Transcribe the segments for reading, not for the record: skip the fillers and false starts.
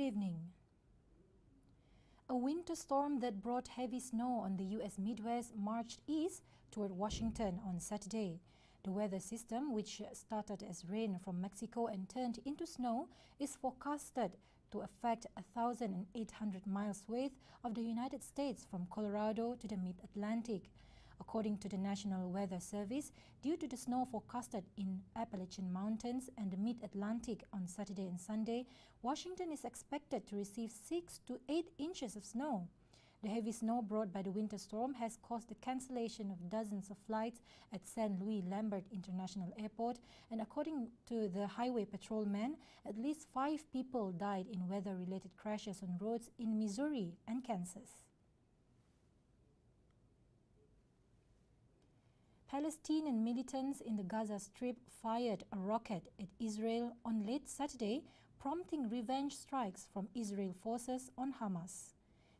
Good evening. A winter storm that brought heavy snow on the U.S. Midwest marched east toward Washington on Saturday. The weather system, which started as rain from Mexico and turned into snow, is forecasted to affect 1,800-mile swathe of the United States from Colorado to the mid-Atlantic. According to the National Weather Service, due to the snow forecasted in Appalachian Mountains and the mid-Atlantic on Saturday and Sunday, Washington is expected to receive 6 to 8 inches of snow. The heavy snow brought by the winter storm has caused the cancellation of dozens of flights at San Luis Lambert International Airport, and according to the highway patrolman, at least 5 people died in weather-related crashes on roads in Missouri and Kansas. Palestinian militants in the Gaza Strip fired a rocket at Israel on late Saturday, prompting revenge strikes from Israel forces on Hamas.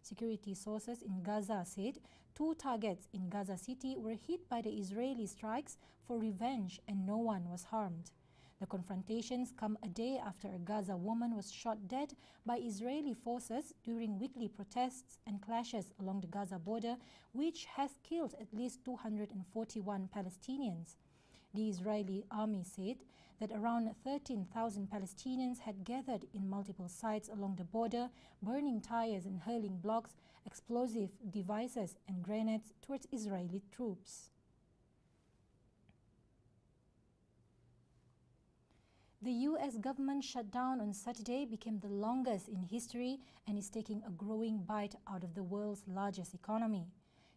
Security sources in Gaza said 2 targets in Gaza City were hit by the Israeli strikes for revenge and no one was harmed. The confrontations come a day after a Gaza woman was shot dead by Israeli forces during weekly protests and clashes along the Gaza border, which has killed at least 241 Palestinians. The Israeli army said that around 13,000 Palestinians had gathered in multiple sites along the border, burning tires and hurling blocks, explosive devices and grenades towards Israeli troops. The U.S. government shutdown on Saturday became the longest in history and is taking a growing bite out of the world's largest economy.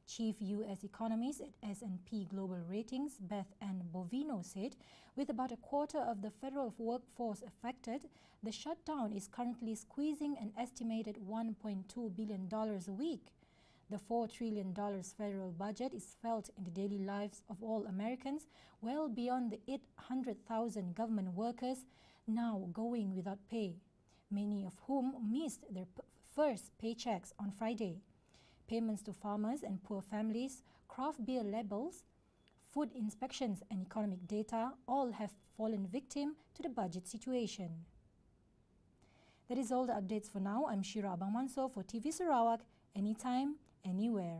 Chief U.S. economist at S&P Global Ratings, Beth Ann Bovino, said, with about a quarter of the federal workforce affected, the shutdown is currently squeezing an estimated $1.2 billion a week. The $4 trillion federal budget is felt in the daily lives of all Americans, well beyond the 800,000 government workers now going without pay, many of whom missed their first paychecks on Friday. Payments to farmers and poor families, craft beer labels, food inspections and economic data all have fallen victim to the budget situation. That is all the updates for now. I'm Shira Abang Manso for TV Sarawak, anytime, anywhere.